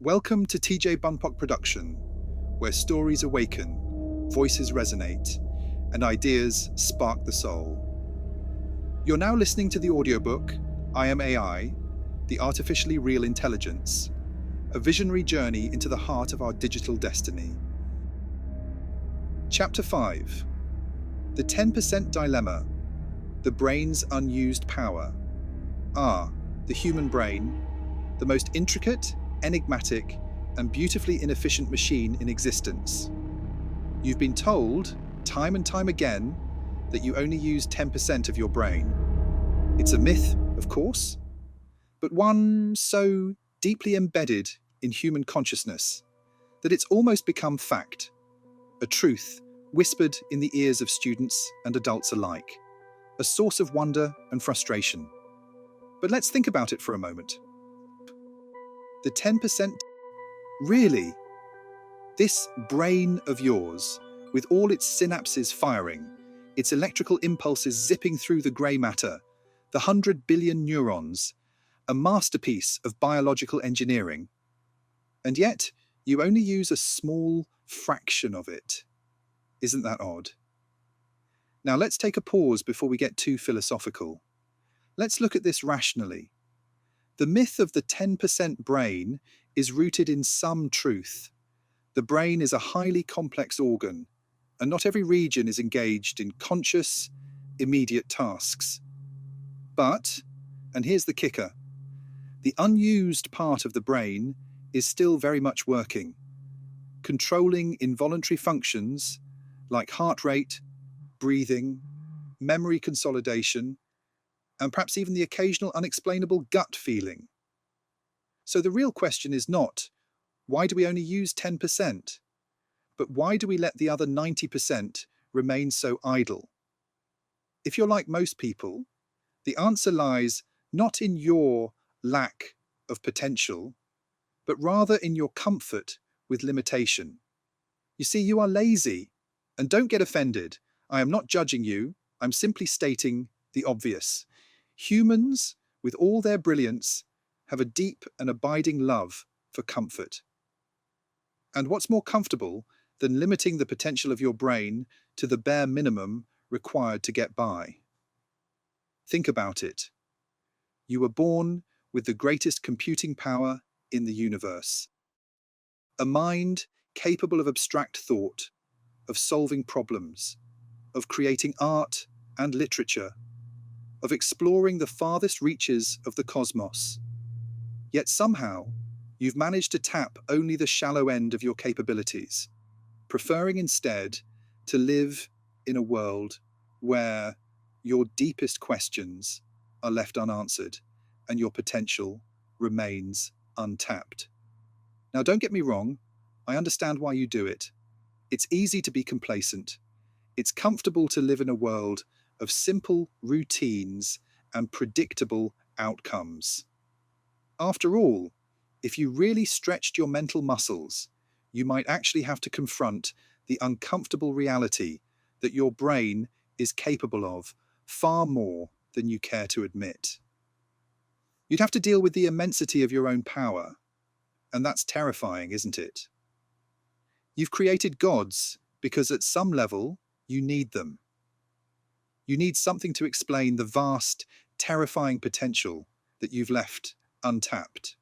Welcome to TJ BonParc Production, where stories awaken, voices resonate, and ideas spark the soul. You're now listening to the audiobook, I Am AI, The Artificially Real Intelligence, a visionary journey into the heart of our digital destiny. Chapter 5, The 10% Dilemma, The Brain's Unused Power. The human brain, the most intricate, enigmatic, and beautifully inefficient machine in existence. You've been told, time and time again, that you only use 10% of your brain. It's a myth, of course, but one so deeply embedded in human consciousness that it's almost become fact, a truth whispered in the ears of students and adults alike, a source of wonder and frustration. But let's think about it for a moment. The 10%, really? This brain of yours, with all its synapses firing, its electrical impulses zipping through the grey matter, the 100 billion neurons, a masterpiece of biological engineering. And yet, you only use a small fraction of it. Isn't that odd? Now let's take a pause before we get too philosophical. Let's look at this rationally. The myth of the 10% brain is rooted in some truth. The brain is a highly complex organ, and not every region is engaged in conscious, immediate tasks. But, and here's the kicker, the unused part of the brain is still very much working, controlling involuntary functions like heart rate, breathing, memory consolidation, and perhaps even the occasional unexplainable gut feeling. So the real question is not, why do we only use 10%? But why do we let the other 90% remain so idle? If you're like most people, the answer lies not in your lack of potential, but rather in your comfort with limitation. You see, you are lazy, and don't get offended. I am not judging you, I'm simply stating the obvious. Humans, with all their brilliance, have a deep and abiding love for comfort. And what's more comfortable than limiting the potential of your brain to the bare minimum required to get by? Think about it. You were born with the greatest computing power in the universe. A mind capable of abstract thought, of solving problems, of creating art and literature, of exploring the farthest reaches of the cosmos. Yet somehow, you've managed to tap only the shallow end of your capabilities, preferring instead to live in a world where your deepest questions are left unanswered and your potential remains untapped. Now, don't get me wrong, I understand why you do it. It's easy to be complacent. It's comfortable to live in a world of simple routines and predictable outcomes. After all, if you really stretched your mental muscles, you might actually have to confront the uncomfortable reality that your brain is capable of far more than you care to admit. You'd have to deal with the immensity of your own power, and that's terrifying, isn't it? You've created gods because at some level you need them. You need something to explain the vast, terrifying potential that you've left untapped.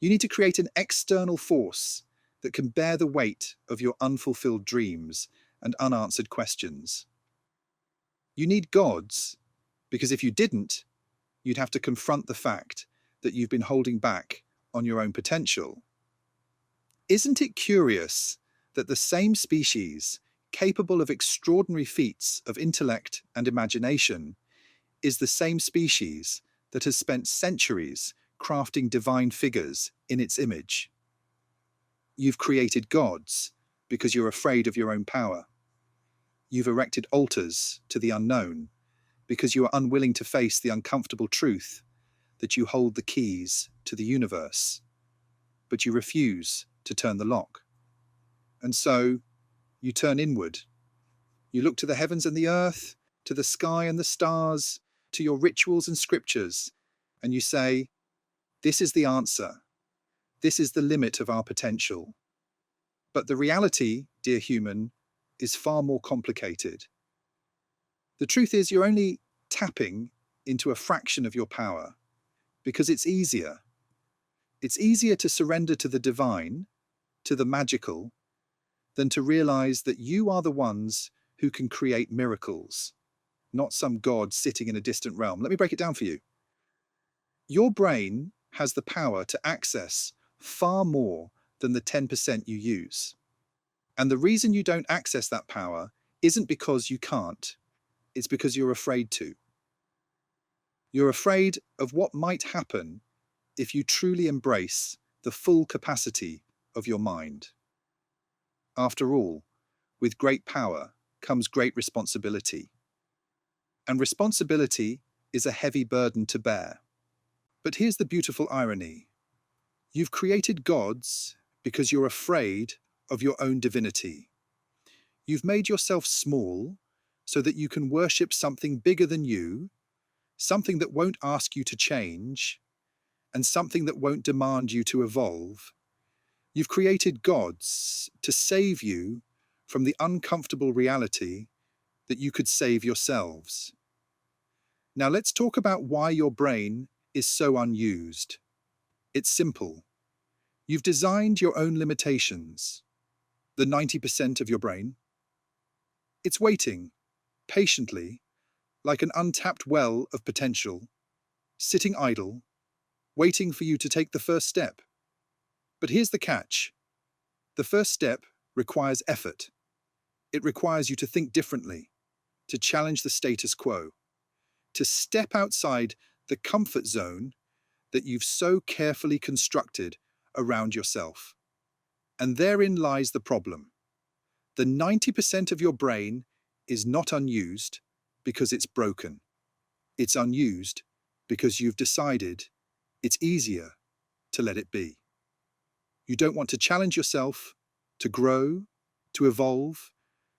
You need to create an external force that can bear the weight of your unfulfilled dreams and unanswered questions. You need gods, because if you didn't, you'd have to confront the fact that you've been holding back on your own potential. Isn't it curious that the same species, capable of extraordinary feats of intellect and imagination, is the same species that has spent centuries crafting divine figures in its image? You've created gods because you're afraid of your own power. You've erected altars to the unknown because you are unwilling to face the uncomfortable truth that you hold the keys to the universe, but you refuse to turn the lock. And so, you turn inward. You look to the heavens and the earth, to the sky and the stars, to your rituals and scriptures, and you say, "This is the answer. This is the limit of our potential. But the reality, dear human, is far more complicated. The truth is, you're only tapping into a fraction of your power because it's easier. It's easier to surrender to the divine, to the magical, than to realize that you are the ones who can create miracles, not some god sitting in a distant realm. Let me break it down for you. Your brain has the power to access far more than the 10% you use. And the reason you don't access that power isn't because you can't, it's because you're afraid to. You're afraid of what might happen if you truly embrace the full capacity of your mind. After all, with great power comes great responsibility. And responsibility is a heavy burden to bear. But here's the beautiful irony. You've created gods because you're afraid of your own divinity. You've made yourself small so that you can worship something bigger than you, something that won't ask you to change, and something that won't demand you to evolve. You've created gods to save you from the uncomfortable reality that you could save yourselves. Now let's talk about why your brain is so unused. It's simple. You've designed your own limitations. The 90% of your brain. It's waiting, patiently, like an untapped well of potential, sitting idle, waiting for you to take the first step. But here's the catch. The first step requires effort. It requires you to think differently, to challenge the status quo, to step outside the comfort zone that you've so carefully constructed around yourself. And therein lies the problem. The 90% of your brain is not unused because it's broken. It's unused because you've decided it's easier to let it be. You don't want to challenge yourself, to grow, to evolve,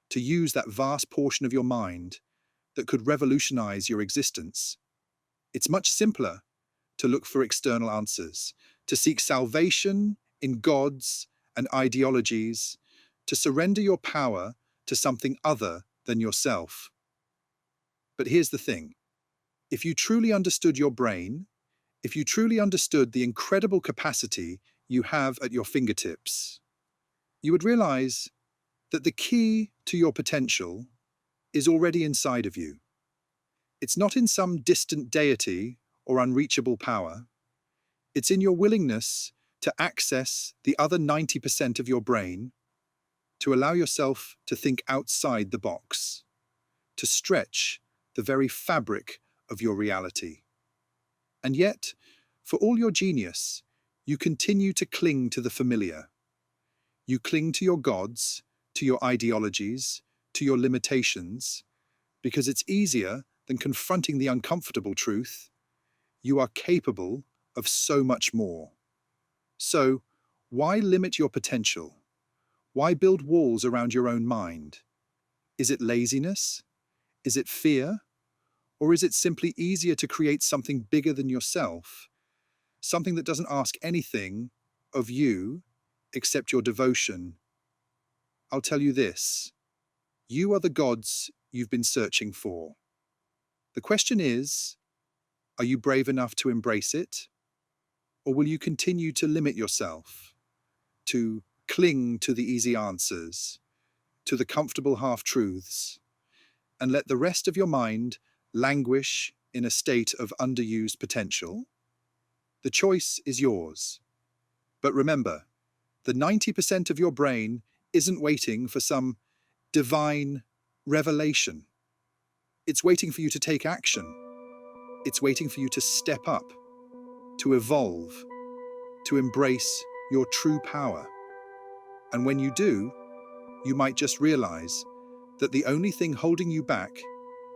to use that vast portion of your mind that could revolutionize your existence. It's much simpler to look for external answers, to seek salvation in gods and ideologies, to surrender your power to something other than yourself. But here's the thing. If you truly understood your brain, if you truly understood the incredible capacity you have at your fingertips, you would realize that the key to your potential is already inside of you. It's not in some distant deity or unreachable power. It's in your willingness to access the other 90% of your brain, to allow yourself to think outside the box, to stretch the very fabric of your reality. And yet, for all your genius, you continue to cling to the familiar. You cling to your gods, to your ideologies, to your limitations, because it's easier than confronting the uncomfortable truth. You are capable of so much more. So, why limit your potential? Why build walls around your own mind? Is it laziness? Is it fear? Or is it simply easier to create something bigger than yourself? Something that doesn't ask anything of you except your devotion? I'll tell you this. You are the gods you've been searching for. The question is, are you brave enough to embrace it? Or will you continue to limit yourself, to cling to the easy answers, to the comfortable half-truths, and let the rest of your mind languish in a state of underused potential? The choice is yours. But remember, the 90% of your brain isn't waiting for some divine revelation. It's waiting for you to take action. It's waiting for you to step up, to evolve, to embrace your true power. And when you do, you might just realize that the only thing holding you back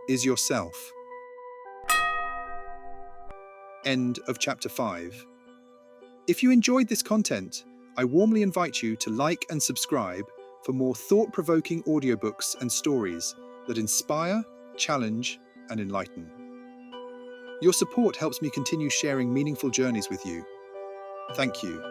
is yourself. End of chapter 5. If you enjoyed this content, I warmly invite you to like and subscribe for more thought-provoking audiobooks and stories that inspire, challenge, and enlighten. Your support helps me continue sharing meaningful journeys with you. Thank you.